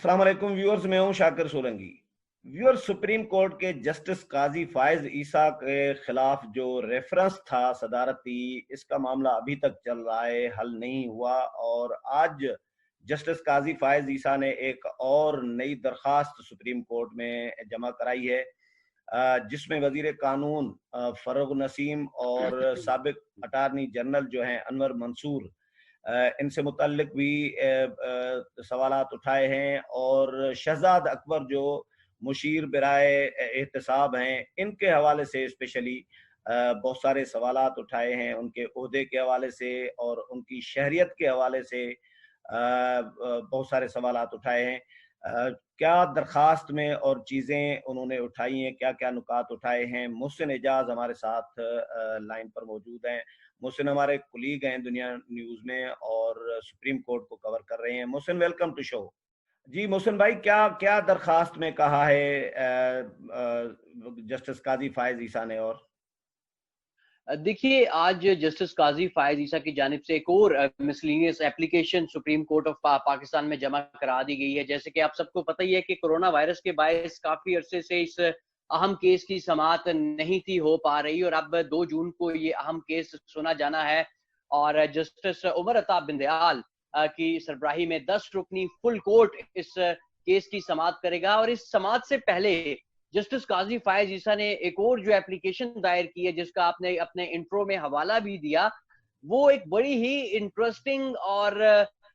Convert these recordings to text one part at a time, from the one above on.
अस्सलाम वालेकुम व्यूअर्स, मैं हूं Shakir Solanki. Viewers, supreme court के जस्टिस काजी फायज ईसा के खिलाफ जो रेफरेंस था सदारती, इसका मामला अभी तक चल रहा है, हल नहीं हुआ। और आज जस्टिस काजी फायज ईसा ने एक और नई दरखास्त सुप्रीम कोर्ट में जमा कराई है, जिसमें वजीर कानून फरोग नसीम और साबिक अटारनी जनरल जो हैं अनवर मंसूर, इनसे मुतल्लिक भी सवालात उठाए हैं। और शहजाद अकबर जो मुशीर बराए एहतसाब हैं, इनके हवाले से स्पेशली बहुत सारे सवालात उठाए हैं, उनके ओहदे के हवाले से और उनकी शहरियत के हवाले से बहुत सारे सवालात उठाए हैं। क्या दरखास्त में और चीज़ें उन्होंने उठाई हैं, क्या क्या नुकात उठाए हैं। मोहसिन एजाज हमारे साथ लाइन पर मौजूद हैं। मोहसिन हमारे कुलीग हैं दुनिया न्यूज़ में और सुप्रीम कोर्ट को कवर कर रहे हैं। Mohsin, welcome to show. जी मोहसिन भाई, क्या क्या दरखास्त में कहा है जस्टिस काजी फायज ईसा ने? और देखिए, आज जस्टिस काजी फायज ईसा की जानिब से एक और miscellaneous application supreme court of Pakistan में जमा करा दी गई है। जैसे कि आप सबको पता ही है कि कोरोना वायरस के बायस काफी अरसे से इस अहम केस की समाअत नहीं थी हो पा रही, और अब 2 जून को ये अहम केस सुना जाना है। और जस्टिस उमर अता बिंदयाल की सरबराही में 10 रुकनी फुल कोर्ट इस केस की समाअत करेगा। और इस समाअत से पहले जस्टिस काजी फायज ईसा ने एक और जो एप्लीकेशन दायर की है, जिसका आपने अपने इंट्रो में हवाला भी दिया, वो एक बड़ी ही इंटरेस्टिंग और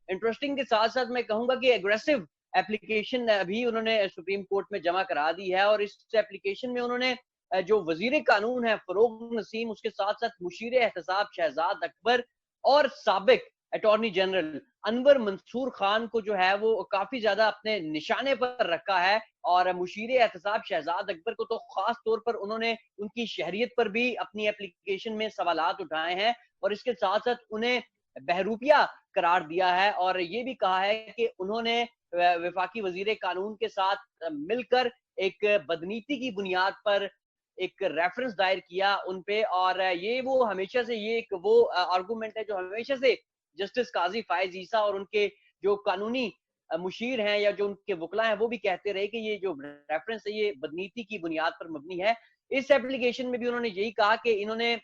इंटरेस्टिंग के साथ साथ मैं कहूंगा कि एग्रेसिव एप्लीकेशन अभी उन्होंने सुप्रीम कोर्ट में जमा करा दी है। और इस एप्लीकेशन में उन्होंने जो वजीर कानून है फरोग नसीम, उसके साथ साथ मुशीर एहतसाब शहजाद अकबर और साबिक अटॉर्नी जनरल अनवर मंसूर खान को जो है वो काफी ज्यादा अपने निशाने पर रखा है। और मुशीर एहतसाब शहजाद अकबर को तो खास तौर पर उन्होंने उनकी शहरियत पर भी अपनी एप्लीकेशन में सवालात उठाए हैं, और इसके साथ साथ उन्हें बहरूपिया करार दिया है। और ये भी कहा है कि उन्होंने वफाकी वजीर कानून के साथ मिलकर एक बदनीति की बुनियाद पर एक रेफरेंस दायर किया उन पे। और ये वो हमेशा से ये एक वो आर्गूमेंट है जो हमेशा से जस्टिस काजी फायज ईसा और उनके जो कानूनी मुशीर हैं या जो उनके वकला हैं वो भी कहते रहे कि ये जो रेफरेंस है ये बदनीति की बुनियाद पर मबनी है। इस एप्लीकेशन में भी उन्होंने यही कहा कि इन्होंने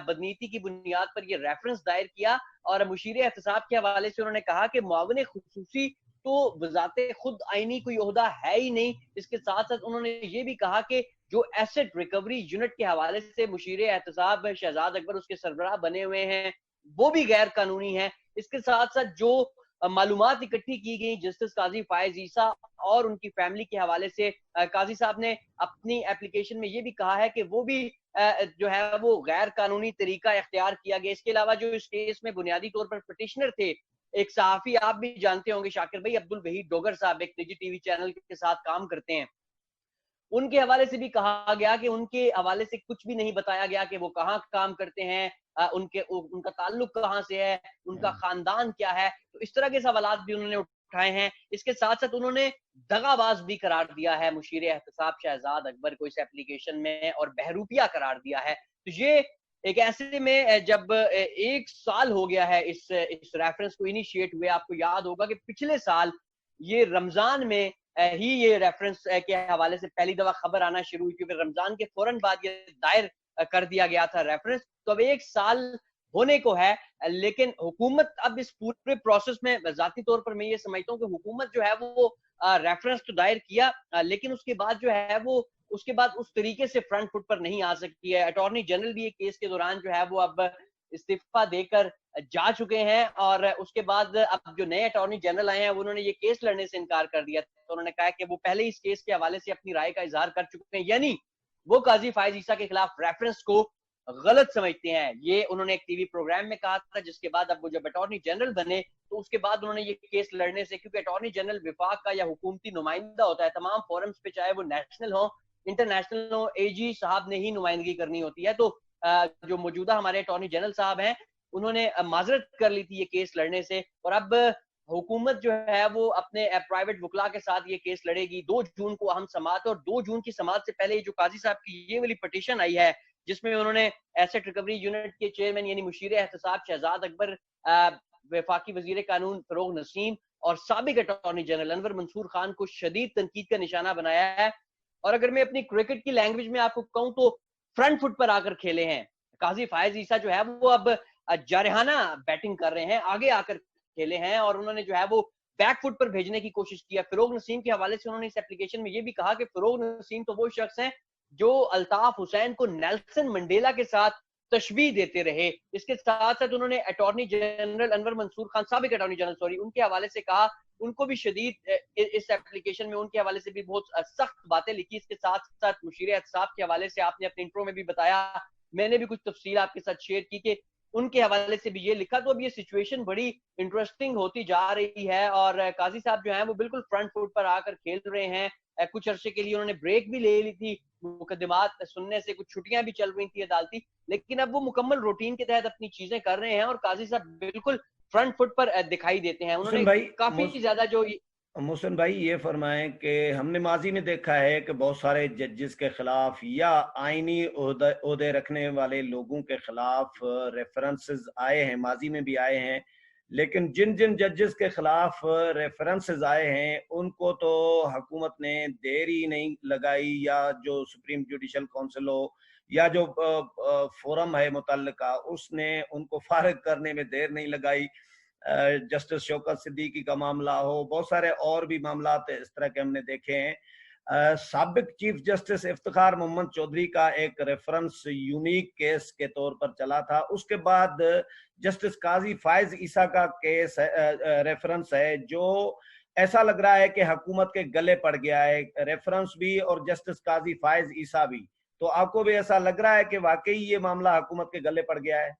बदनीति की बुनियाद पर ये रेफरेंस दायर किया। और मुशीर एहतसाब के हवाले से उन्होंने कहा कि मुआविन खुसूसी तो बजाते खुद आईनी कोई ओहदा है ही नहीं। इसके साथ साथ उन्होंने ये भी कहा कि जो एसेट रिकवरी यूनिट के हवाले से मुशीर एहतसाब शहजाद अकबर उसके सरबराह बने हुए हैं, वो भी गैर कानूनी है। इसके साथ साथ जो मालूमात इकट्ठी की गई जस्टिस काजी फायज ईसा और उनकी फैमिली के हवाले से, काजी साहब ने अपनी एप्लीकेशन में ये भी कहा है कि वो भी जो है वो गैर कानूनी तरीका इख्तियार किया गया। इसके अलावा जो इस केस में बुनियादी तौर पर पिटिशनर थे, एक सहाफी आप भी जानते होंगे शाकिर भाई, अब्दुल वहीद डोगर साहब, एक निजी टीवी चैनल के साथ काम करते हैं, उनके हवाले से भी कहा गया कि उनके हवाले से कुछ भी नहीं बताया गया कि वो कहाँ काम करते हैं, उनका ताल्लुक कहाँ से है, उनका खानदान क्या है। तो इस तरह के सवालात भी उन्होंने उठाए हैं। इसके साथ साथ उन्होंने दगाबाज भी करार दिया है मुशीर एहतसाब शहजाद अकबर को इस एप्लीकेशन में, और बहरूपिया करार दिया है। तो ये एक ऐसे में जब 1 साल हो गया है इस रेफरेंस को इनिशिएट हुए, आपको याद होगा कि पिछले साल ये रमजान में ही ये रेफरेंस के हवाले से पहली दफा खबर आना शुरू हुई, क्योंकि रमजान के फौरन बाद ये दायर कर दिया गया था रेफरेंस। तो अब 1 साल होने को है, लेकिन हुकूमत अब इस पूरे प्रोसेस में, जाती तौर पर मैं ये समझता हूँ कि हुकूमत जो है वो रेफरेंस तो दायर किया, लेकिन उसके बाद जो है वो उसके बाद उस तरीके से फ्रंट फुट पर नहीं आ सकती है। अटॉर्नी जनरल भी एक केस के दौरान जो है वो अब इस्तीफा देकर जा चुके हैं, और उसके बाद अब जो नए अटॉर्नी जनरल आए हैं उन्होंने ये केस लड़ने से इनकार कर दिया। तो उन्होंने कहा कि वो पहले इस केस के हवाले से अपनी राय का इजहार कर चुके हैं, यानी वो काजी फायज ईसा के खिलाफ रेफरेंस को गलत समझते हैं। ये उन्होंने एक टीवी प्रोग्राम में कहा था, जिसके बाद अब वो जब अटॉर्नी जनरल बने तो उसके बाद उन्होंने ये केस लड़ने से, क्योंकि अटॉर्नी जनरल विफाक का या हुकूमती नुमाइंदा होता है तमाम फोरम्स पे, चाहे वो नेशनल हो इंटरनेशनल हो, एजी साहब ने ही नुमाइंदगी करनी होती है। तो जो मौजूदा हमारे अटॉर्नी जनरल साहब हैं उन्होंने माजरत कर ली थी ये केस लड़ने से, और अब हुकूमत जो है वो अपने प्राइवेट वकला के साथ ये केस लड़ेगी। 2 जून को अहम समाअत, और 2 जून की समाअत से पहले जो काजी साहब की ये वाली पिटीशन आई है जिसमें उन्होंने एसेट रिकवरी यूनिट के चेयरमैन यानी मुशीर एहतसाब शहजाद अकबर, वफाकी वजीर कानून फरोग नसीम اور سابق اٹارنی جنرل انور منصور خان کو شدید تنقید کا نشانہ بنایا ہے. اور اگر میں اپنی کرکٹ کی لینگویج میں آپ کو کہوں تو فرنٹ فٹ پر آ کر کھیلے ہیں. قاضی فائز عیسیٰ جو ہے وہ اب جارحانہ بیٹنگ کر رہے ہیں, آگے آ کر کھیلے ہیں, اور انہوں نے جو ہے وہ بیک فٹ پر بھیجنے کی کوشش کیا. فروغ نسیم کے حوالے سے انہوں نے اس اپلیکیشن میں یہ بھی کہا کہ فروغ نسیم تو وہ شخص ہیں جو الطاف حسین کو نیلسن منڈیلا کے ساتھ تشبیہ دیتے رہے. اس کے ساتھ ساتھ انہوں نے اٹارنی جنرل انور منصور خان, سابق اٹارنی جنرل ان کے حوالے سے کہا, ان کو بھی شدید اس اپلیکیشن میں ان کے حوالے سے بھی بہت سخت باتیں لکھی. اس کے ساتھ ساتھ مشیر احتساب کے حوالے سے آپ نے اپنے انٹرو میں بھی بتایا, میں نے بھی کچھ تفصیل آپ کے ساتھ شیئر کی کہ ان کے حوالے سے بھی یہ لکھا. تو اب یہ سچویشن بڑی انٹرسٹنگ ہوتی جا رہی ہے, اور قاضی صاحب جو ہیں وہ بالکل فرنٹ فٹ پر آ کر کھیل رہے ہیں. کچھ عرصے کے لیے انہوں نے بریک بھی لے لی تھی, مقدمات سننے سے کچھ چھٹیاں بھی چل رہی تھی عدالتی, لیکن اب وہ مکمل روٹین کے تحت اپنی چیزیں کر رہے ہیں, اور قاضی صاحب بالکل فرنٹ فٹ پر دکھائی دیتے ہیں. انہوں نے کافی زیادہ جو محسن بھائی یہ فرمائیں کہ ہم نے ماضی میں دیکھا ہے کہ بہت سارے ججز کے خلاف یا آئینی عہدے رکھنے والے لوگوں کے خلاف ریفرنسز آئے ہیں, ماضی میں بھی آئے ہیں, لیکن جن ججز کے خلاف ریفرنسز آئے ہیں ان کو تو حکومت نے دیر ہی نہیں لگائی, یا جو سپریم جوڈیشل کونسل ہو یا جو فورم ہے متعلقہ اس نے ان کو فارغ کرنے میں دیر نہیں لگائی. جسٹس شوکت صدیقی کا معاملہ ہو, بہت سارے اور بھی معاملات اس طرح کے ہم نے دیکھے ہیں. سابق چیف جسٹس افتخار محمد چودھری کا ایک ریفرنس یونیک کیس کے طور پر چلا تھا, اس کے بعد جسٹس قاضی فائز عیسیٰ کا کیس ریفرنس ہے جو ایسا لگ رہا ہے کہ حکومت کے گلے پڑ گیا ہے, ریفرنس بھی اور جسٹس قاضی فائز عیسیٰ بھی. تو آپ کو بھی ایسا لگ رہا ہے کہ واقعی یہ معاملہ حکومت کے گلے پڑ گیا ہے؟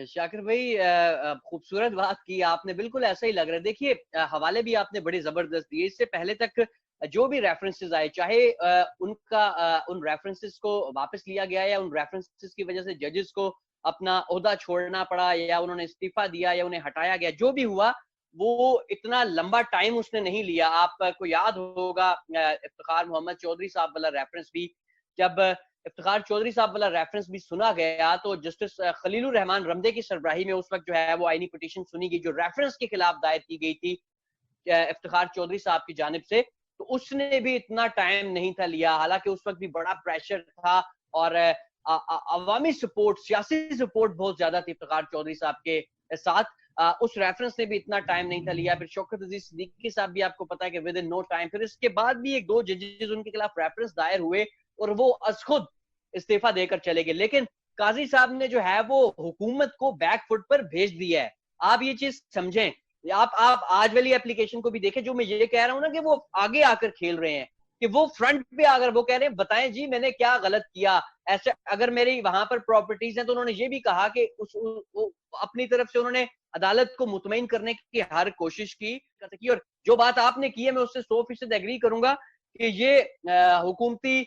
شاکر بھائی خوبصورت بات کی آپ نے, بالکل ایسا ہی لگ رہا ہے. دیکھیے حوالے بھی آپ نے بڑے زبردست دیے. اس سے پہلے تک جو بھی ریفرنسز آئے, چاہے ان ریفرنسز کو واپس لیا گیا یا ان ریفرنسز کی وجہ سے ججز کو اپنا عہدہ چھوڑنا پڑا یا انہوں نے استعفیٰ دیا یا انہیں ہٹایا گیا, جو بھی ہوا وہ اتنا لمبا ٹائم اس نے نہیں لیا. آپ کو یاد ہوگا افتخار محمد چودھری صاحب والا ریفرنس بھی, جب افتخار چودھری صاحب والا ریفرنس بھی سنا گیا تو جسٹس خلیل الرحمان رمدے کی سربراہی میں اس وقت جو ہے وہ آئینی پٹیشن سنی گئی جو ریفرنس کے خلاف دائر کی گئی تھی افتخار چودھری صاحب کی جانب سے. تو اس نے بھی اتنا ٹائم نہیں تھا لیا, حالانکہ اس وقت بھی بڑا پریشر تھا اور عوامی سپورٹ, سیاسی سپورٹ بہت زیادہ تھی افتخار چودھری صاحب کے ساتھ. اس ریفرنس نے بھی اتنا ٹائم نہیں تھا لیا. پھر شوکت عزیز صدیقی صاحب بھی آپ کو پتا ہے کہ ود ان نو ٹائم, پھر اس کے بعد بھی ایک دو ججز ان کے خلاف ریفرنس دائر ہوئے اور وہ از خود استعفیٰ دے کر چلے گئے. لیکن قاضی صاحب نے جو ہے وہ حکومت کو بیک فٹ پر بھیج دیا ہے. آپ یہ چیز سمجھیں, آپ آج والی اپلیکیشن کو بھی دیکھیں, جو میں یہ کہہ رہا ہوں نا کہ وہ آگے آ کر کھیل رہے ہیں, کہ وہ فرنٹ پہ اگر وہ کہہ رہے ہیں بتائیں جی میں نے کیا غلط کیا, ایسے اگر میری وہاں پر پراپرٹیز ہیں تو انہوں نے یہ بھی کہا کہ اپنی طرف سے انہوں نے عدالت کو مطمئن کرنے کی ہر کوشش کی. اور جو بات آپ نے کی ہے میں اس سے 100% ایگری کروں گا کہ یہ حکومتی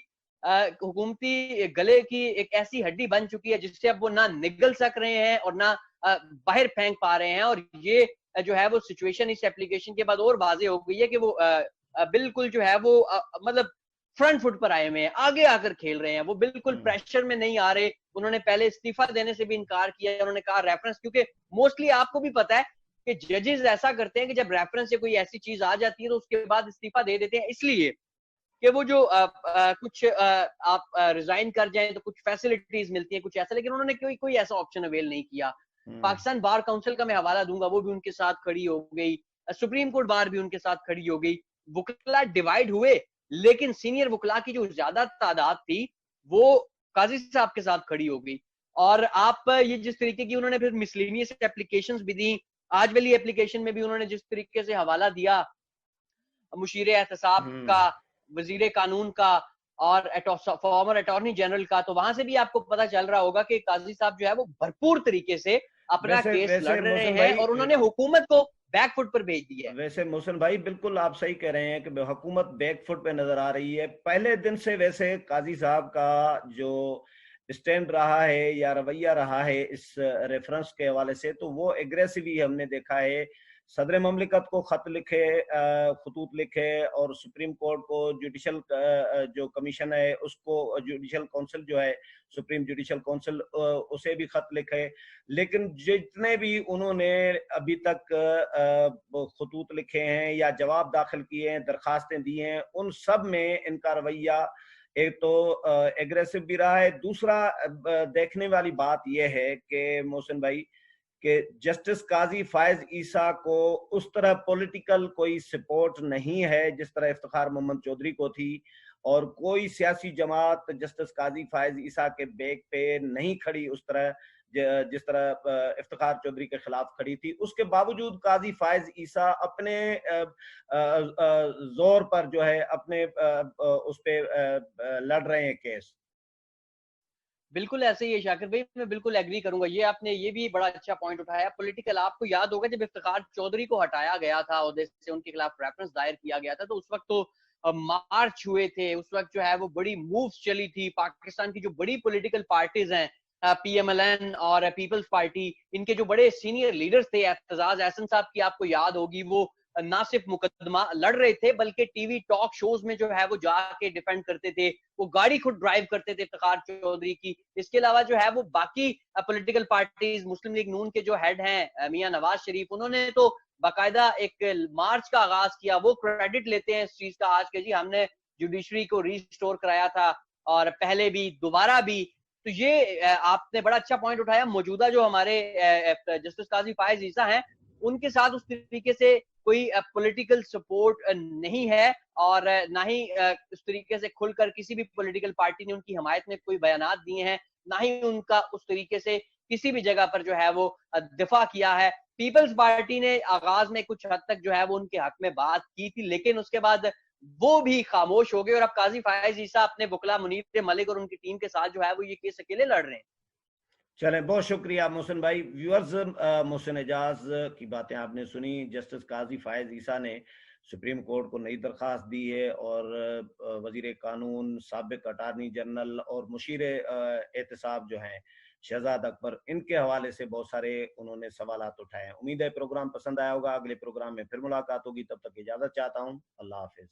گلے کی ایک ایسی ہڈی بن چکی ہے جس سے اب وہ نہ نگل سک رہے ہیں اور نہ باہر پھینک پا رہے ہیں. اور یہ جو ہے وہ سچویشن اس اپلیکیشن کے بعد اور واضح ہو گئی ہے کہ وہ بالکل جو ہے وہ مطلب فرنٹ فٹ پر آئے ہوئے ہیں, آگے آ کر کھیل رہے ہیں, وہ بالکل پریشر میں نہیں آ رہے. انہوں نے پہلے استعفیٰ دینے سے بھی انکار کیا, انہوں نے کہا ریفرنس, کیونکہ موسٹلی آپ کو بھی پتا ہے کہ ججز ایسا کرتے ہیں کہ جب ریفرنس سے کوئی ایسی چیز آ جاتی ہے تو اس کے بعد استعفیٰ دے دیتے ہیں, اس لیے کہ وہ جو کچھ آپ ریزائن کر جائیں تو کچھ فیسلٹیز ملتی ہیں, کچھ ایسا, لیکن انہوں نے کوئی ایسا آپشن اویل نہیں کیا. پاکستان بار کونسل کا میں حوالہ دوں گا, وہ بھی ان کے ساتھ کھڑی ہو گئی, سپریم کورٹ بار بھی ان کے ساتھ کھڑی ہو گئی. وکلا ڈیوائیڈ ہوئے لیکن سینئر وکلا کی جو زیادہ تعداد تھی وہ قاضی صاحب کے ساتھ کھڑی ہو گئی. اور آپ یہ جس طریقے کی انہوں نے پھر مسلینیس اپلیکیشنز بھی دی, آج والی اپلیکیشن میں بھی انہوں نے جس طریقے سے حوالہ دیا مشیر احتساب کا, وزیر قانون کا اور فارمر اٹارنی جنرل کا, تو وہاں سے بھی آپ کو پتا چل رہا ہوگا کہ قاضی صاحب جو ہے وہ بھرپور طریقے سے اپنا کیس لڑ رہے ہیں اور انہوں نے حکومت کو بیک فٹ پر بھیج دی ہے. ویسے محسن بھائی بالکل آپ صحیح کہہ رہے ہیں کہ حکومت بیک فٹ پہ نظر آ رہی ہے. پہلے دن سے ویسے قاضی صاحب کا جو اسٹینڈ رہا ہے یا رویہ رہا ہے اس ریفرنس کے حوالے سے تو وہ ایگریسیولی ہم نے دیکھا ہے. सदर ममलिकत को खत लिखे, खतूत लिखे, और सुप्रीम कोर्ट को जुडिशल जो कमीशन है उसको, जुडिशल काउंसिल जो है, सुप्रीम जुडिशल काउंसिल, उसे भी खत लिखे। लेकिन जितने भी उन्होंने अभी तक खतूत लिखे हैं या जवाब दाखिल किए हैं, दरखास्तें दी हैं, उन सब में इनका रवैया एक तो एग्रेसिव भी रहा है। दूसरा देखने वाली बात यह है कि मोहसिन भाई, कि जस्टिस काजी फायज ईसा को उस तरह पॉलिटिकल कोई सपोर्ट नहीं है जिस तरह इफ्तिखार मोहम्मद चौधरी को थी, और कोई सियासी जमात जस्टिस काजी फायज ईसा के बैक पे नहीं खड़ी उस तरह जिस तरह इफ्तिखार चौधरी के खिलाफ खड़ी थी। उसके बावजूद काजी फायज ईसा अपने जोर पर जो है अपने उस पे लड़ रहे हैं केस। बिल्कुल ऐसे ही है शाकिर भाई, मैं बिल्कुल एग्री करूंगा। ये आपने ये भी बड़ा अच्छा पॉइंट उठाया पॉलिटिकल। आपको याद होगा जब इफ्तिखार चौधरी को हटाया गया था और से उनके खिलाफ रेफरेंस दायर किया गया था, तो उस वक्त तो मार्च हुए थे, उस वक्त जो है वो बड़ी मूव्स चली थी। पाकिस्तान की जो बड़ी पॉलिटिकल पार्टीज हैं, पीएमएलएन और पीपल्स पार्टी, इनके जो बड़े सीनियर लीडर्स थे, एतजाज एहसन साहब की आपको याद होगी, वो ना सिर्फ मुकदमा लड़ रहे थे बल्कि टीवी टॉक शोज में जो है वो जाके डिफेंड करते थे, वो गाड़ी खुद ड्राइव करते थे इफ्तिखार चौधरी की। इसके अलावा जो है वो बाकी पॉलिटिकल पार्टीज, मुस्लिम लीग नून के जो हेड हैं मियां नवाज शरीफ, उन्होंने तो बाकायदा एक मार्च का आगाज किया। वो क्रेडिट लेते हैं इस चीज का आज के, जी हमने जुडिशरी को रिस्टोर कराया था, और पहले भी दोबारा भी। तो ये आपने बड़ा अच्छा पॉइंट उठाया। मौजूदा जो हमारे जस्टिस काजी फायज ईसा हैं, उनके साथ उस तरीके से कोई पॉलिटिकल सपोर्ट नहीं है, और ना ही उस तरीके से खुलकर किसी भी पॉलिटिकल पार्टी ने उनकी हमायत में कोई बयानात दिए हैं, ना ही उनका उस तरीके से किसी भी जगह पर जो है वो दिफा किया है। पीपल्स पार्टी ने आगाज में कुछ हद तक जो है वो उनके हक में बात की थी, लेकिन उसके बाद वो भी खामोश हो गए, और अब काजी फायज ईसा अपने वकला मुनीर मलिक और उनकी टीम के साथ जो है वो ये केस अकेले लड़ रहे हैं। चलें, बहुत शुक्रिया मोहसिन भाई। व्यूअर्स, मोहसिन एजाज की बातें आपने सुनी। जस्टिस काजी फायज ईसा ने सुप्रीम कोर्ट को नई दरख्वास्त दी है, और वजीर कानून, साबिक अटारनी जनरल और मुशीर एहतसाब जो हैं शहजाद अकबर, इनके हवाले से बहुत सारे उन्होंने सवालात उठाए हैं। उम्मीद है प्रोग्राम पसंद आया होगा। अगले प्रोग्राम में फिर मुलाकात होगी, तब तक इजाजत चाहता हूँ। अल्लाह हाफिज।